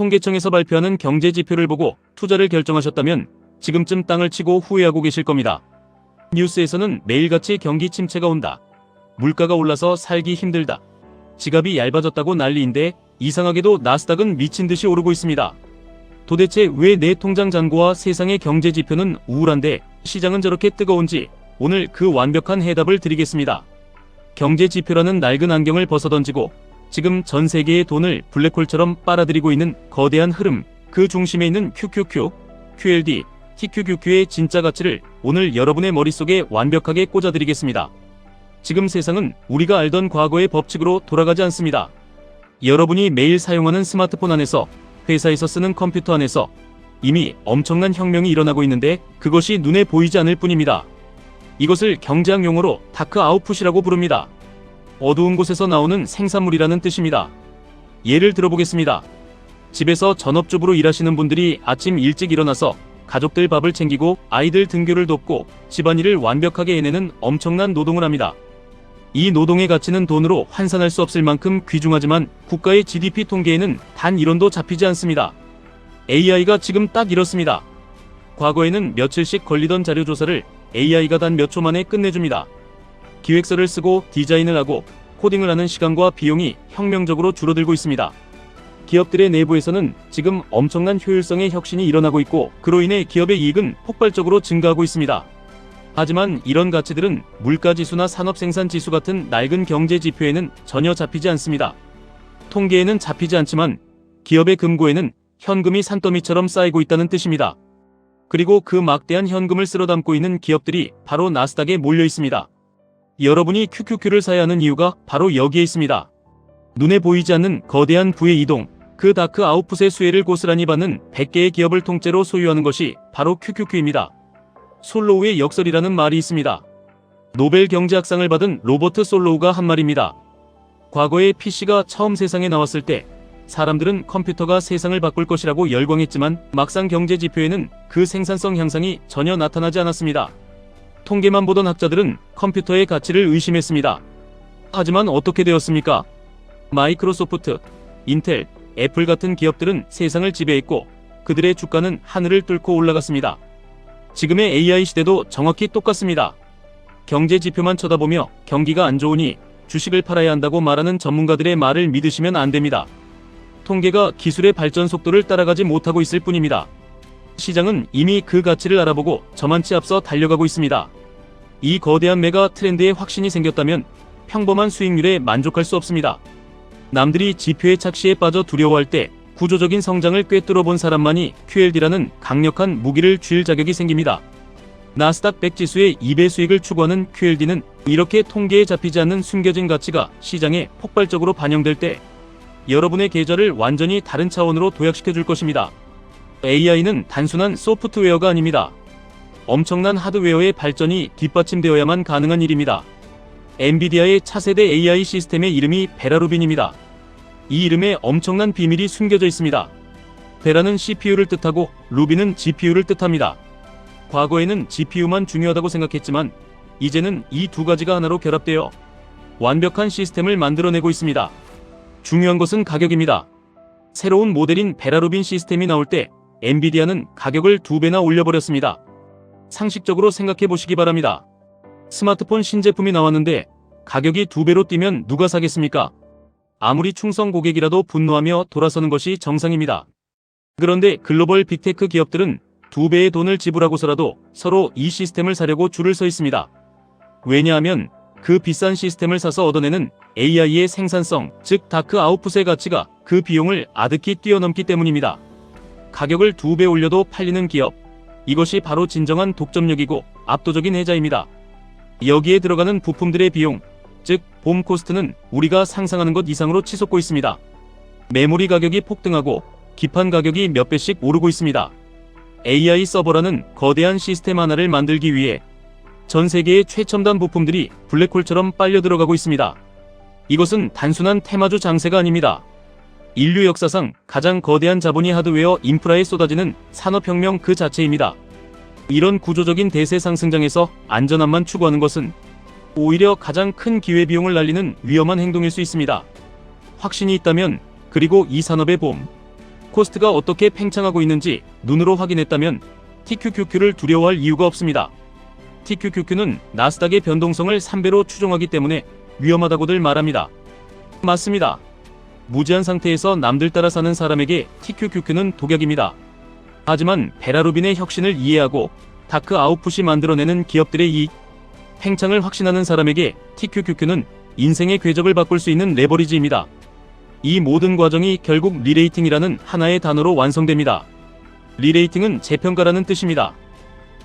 통계청에서 발표하는 경제 지표를 보고 투자를 결정하셨다면 지금쯤 땅을 치고 후회하고 계실 겁니다. 뉴스에서는 매일같이 경기 침체가 온다. 물가가 올라서 살기 힘들다. 지갑이 얇아졌다고 난리인데 이상하게도 나스닥은 미친듯이 오르고 있습니다. 도대체 왜 내 통장 잔고와 세상의 경제 지표는 우울한데 시장은 저렇게 뜨거운지 오늘 그 완벽한 해답을 드리겠습니다. 경제 지표라는 낡은 안경을 벗어던지고 지금 전 세계의 돈을 블랙홀처럼 빨아들이고 있는 거대한 흐름, 그 중심에 있는 QQQ, QLD, TQQQ의 진짜 가치를 오늘 여러분의 머릿속에 완벽하게 꽂아드리겠습니다. 지금 세상은 우리가 알던 과거의 법칙으로 돌아가지 않습니다. 여러분이 매일 사용하는 스마트폰 안에서, 회사에서 쓰는 컴퓨터 안에서 이미 엄청난 혁명이 일어나고 있는데 그것이 눈에 보이지 않을 뿐입니다. 이것을 경제학 용어로 다크 아웃풋이라고 부릅니다. 어두운 곳에서 나오는 생산물이라는 뜻입니다. 예를 들어보겠습니다. 집에서 전업주부로 일하시는 분들이 아침 일찍 일어나서 가족들 밥을 챙기고 아이들 등교를 돕고 집안일을 완벽하게 해내는 엄청난 노동을 합니다. 이 노동의 가치는 돈으로 환산할 수 없을 만큼 귀중하지만 국가의 GDP 통계에는 단 1원도 잡히지 않습니다. AI가 지금 딱 이렇습니다. 과거에는 며칠씩 걸리던 자료 조사를 AI가 단 몇 초 만에 끝내줍니다. 기획서를 쓰고 디자인을 하고 코딩을 하는 시간과 비용이 혁명적으로 줄어들고 있습니다. 기업들의 내부에서는 지금 엄청난 효율성의 혁신이 일어나고 있고 그로 인해 기업의 이익은 폭발적으로 증가하고 있습니다. 하지만 이런 가치들은 물가지수나 산업생산지수 같은 낡은 경제 지표에는 전혀 잡히지 않습니다. 통계에는 잡히지 않지만 기업의 금고에는 현금이 산더미처럼 쌓이고 있다는 뜻입니다. 그리고 그 막대한 현금을 쓸어 담고 있는 기업들이 바로 나스닥에 몰려 있습니다. 여러분이 QQQ를 사야 하는 이유가 바로 여기에 있습니다. 눈에 보이지 않는 거대한 부의 이동, 그 다크 아웃풋의 수혜를 고스란히 받는 100개의 기업을 통째로 소유하는 것이 바로 QQQ입니다. 솔로우의 역설이라는 말이 있습니다. 노벨 경제학상을 받은 로버트 솔로우가 한 말입니다. 과거에 PC가 처음 세상에 나왔을 때 사람들은 컴퓨터가 세상을 바꿀 것이라고 열광했지만 막상 경제 지표에는 그 생산성 향상이 전혀 나타나지 않았습니다. 통계만 보던 학자들은 컴퓨터의 가치를 의심했습니다. 하지만 어떻게 되었습니까? 마이크로소프트, 인텔, 애플 같은 기업들은 세상을 지배했고 그들의 주가는 하늘을 뚫고 올라갔습니다. 지금의 AI 시대도 정확히 똑같습니다. 경제 지표만 쳐다보며 경기가 안 좋으니 주식을 팔아야 한다고 말하는 전문가들의 말을 믿으시면 안 됩니다. 통계가 기술의 발전 속도를 따라가지 못하고 있을 뿐입니다. 시장은 이미 그 가치를 알아보고 저만치 앞서 달려가고 있습니다. 이 거대한 메가 트렌드에 확신이 생겼다면 평범한 수익률에 만족할 수 없습니다. 남들이 지표의 착시에 빠져 두려워할 때 구조적인 성장을 꿰뚫어 본 사람만이 QLD라는 강력한 무기를 쥘 자격이 생깁니다. 나스닥 100 지수의 2배 수익을 추구하는 QLD는 이렇게 통계에 잡히지 않는 숨겨진 가치가 시장에 폭발적으로 반영될 때 여러분의 계좌를 완전히 다른 차원으로 도약시켜 줄 것입니다. AI는 단순한 소프트웨어가 아닙니다. 엄청난 하드웨어의 발전이 뒷받침되어야만 가능한 일입니다. 엔비디아의 차세대 AI 시스템의 이름이 베라루빈입니다. 이 이름에 엄청난 비밀이 숨겨져 있습니다. 베라는 CPU를 뜻하고 루빈은 GPU를 뜻합니다. 과거에는 GPU만 중요하다고 생각했지만 이제는 이 두 가지가 하나로 결합되어 완벽한 시스템을 만들어내고 있습니다. 중요한 것은 가격입니다. 새로운 모델인 베라루빈 시스템이 나올 때 엔비디아는 가격을 2배나 올려버렸습니다. 상식적으로 생각해 보시기 바랍니다. 스마트폰 신제품이 나왔는데 가격이 2배로 뛰면 누가 사겠습니까? 아무리 충성 고객이라도 분노하며 돌아서는 것이 정상입니다. 그런데 글로벌 빅테크 기업들은 2배의 돈을 지불하고서라도 서로 이 시스템을 사려고 줄을 서 있습니다. 왜냐하면 그 비싼 시스템을 사서 얻어내는 AI의 생산성, 즉 다크 아웃풋의 가치가 그 비용을 아득히 뛰어넘기 때문입니다. 가격을 2배 올려도 팔리는 기업, 이것이 바로 진정한 독점력이고 압도적인 혜자입니다. 여기에 들어가는 부품들의 비용, 즉 봄 코스트는 우리가 상상하는 것 이상으로 치솟고 있습니다. 메모리 가격이 폭등하고 기판 가격이 몇 배씩 오르고 있습니다. AI 서버라는 거대한 시스템 하나를 만들기 위해 전 세계의 최첨단 부품들이 블랙홀처럼 빨려 들어가고 있습니다. 이것은 단순한 테마주 장세가 아닙니다. 인류 역사상 가장 거대한 자본이 하드웨어 인프라에 쏟아지는 산업혁명 그 자체입니다. 이런 구조적인 대세 상승장에서 안전함만 추구하는 것은 오히려 가장 큰 기회비용을 날리는 위험한 행동일 수 있습니다. 확신이 있다면, 그리고 이 산업의 봄, 코스트가 어떻게 팽창하고 있는지 눈으로 확인했다면 TQQQ를 두려워할 이유가 없습니다. TQQQ는 나스닥의 변동성을 3배로 추종하기 때문에 위험하다고들 말합니다. 맞습니다. 무지한 상태에서 남들 따라 사는 사람에게 TQQQ는 독약입니다. 하지만 베라루빈의 혁신을 이해하고 다크 아웃풋이 만들어내는 기업들의 이익, 팽창을 확신하는 사람에게 TQQQ는 인생의 궤적을 바꿀 수 있는 레버리지입니다. 이 모든 과정이 결국 리레이팅이라는 하나의 단어로 완성됩니다. 리레이팅은 재평가라는 뜻입니다.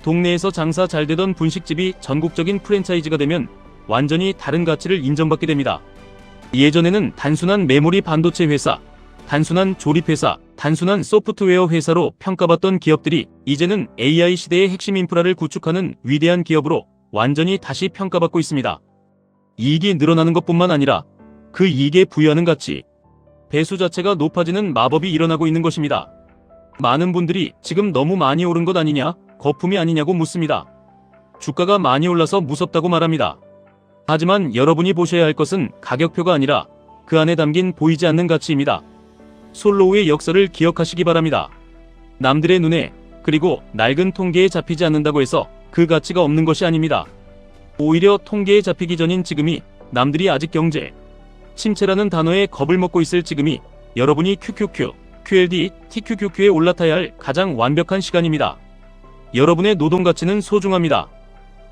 동네에서 장사 잘 되던 분식집이 전국적인 프랜차이즈가 되면 완전히 다른 가치를 인정받게 됩니다. 예전에는 단순한 메모리 반도체 회사, 단순한 조립회사, 단순한 소프트웨어 회사로 평가받던 기업들이 이제는 AI 시대의 핵심 인프라를 구축하는 위대한 기업으로 완전히 다시 평가받고 있습니다. 이익이 늘어나는 것뿐만 아니라 그 이익에 부여하는 가치, 배수 자체가 높아지는 마법이 일어나고 있는 것입니다. 많은 분들이 지금 너무 많이 오른 것 아니냐, 거품이 아니냐고 묻습니다. 주가가 많이 올라서 무섭다고 말합니다. 하지만 여러분이 보셔야 할 것은 가격표가 아니라 그 안에 담긴 보이지 않는 가치입니다. 솔로우의 역사를 기억하시기 바랍니다. 남들의 눈에 그리고 낡은 통계에 잡히지 않는다고 해서 그 가치가 없는 것이 아닙니다. 오히려 통계에 잡히기 전인 지금이, 남들이 아직 경제 침체라는 단어에 겁을 먹고 있을 지금이 여러분이 QQQ, QLD, TQQQ에 올라타야 할 가장 완벽한 시간입니다. 여러분의 노동 가치는 소중합니다.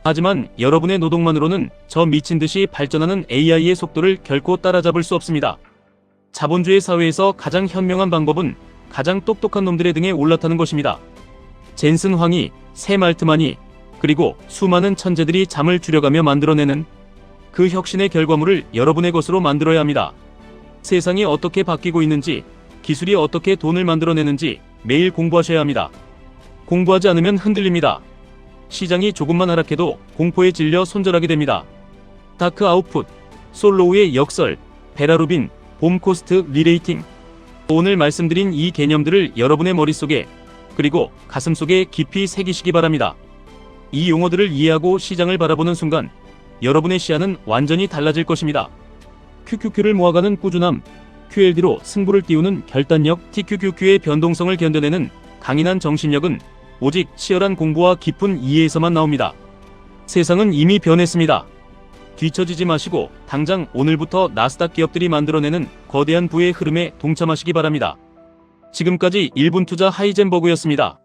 하지만 여러분의 노동만으로는 저 미친듯이 발전하는 AI의 속도를 결코 따라잡을 수 없습니다. 자본주의 사회에서 가장 현명한 방법은 가장 똑똑한 놈들의 등에 올라타는 것입니다. 젠슨 황이, 샘 알트만이, 그리고 수많은 천재들이 잠을 줄여가며 만들어내는 그 혁신의 결과물을 여러분의 것으로 만들어야 합니다. 세상이 어떻게 바뀌고 있는지, 기술이 어떻게 돈을 만들어내는지 매일 공부하셔야 합니다. 공부하지 않으면 흔들립니다. 시장이 조금만 하락해도 공포에 질려 손절하게 됩니다. 다크 아웃풋, 솔로우의 역설, 베라루빈, 봄 코스트 리레이팅. 오늘 말씀드린 이 개념들을 여러분의 머릿속에 그리고 가슴속에 깊이 새기시기 바랍니다. 이 용어들을 이해하고 시장을 바라보는 순간 여러분의 시야는 완전히 달라질 것입니다. QQQ를 모아가는 꾸준함, QLD로 승부를 띄우는 결단력, TQQQ의 변동성을 견뎌내는 강인한 정신력은 오직 치열한 공부와 깊은 이해에서만 나옵니다. 세상은 이미 변했습니다. 뒤처지지 마시고 당장 오늘부터 나스닥 기업들이 만들어내는 거대한 부의 흐름에 동참하시기 바랍니다. 지금까지 1분 투자 하이젠버그였습니다.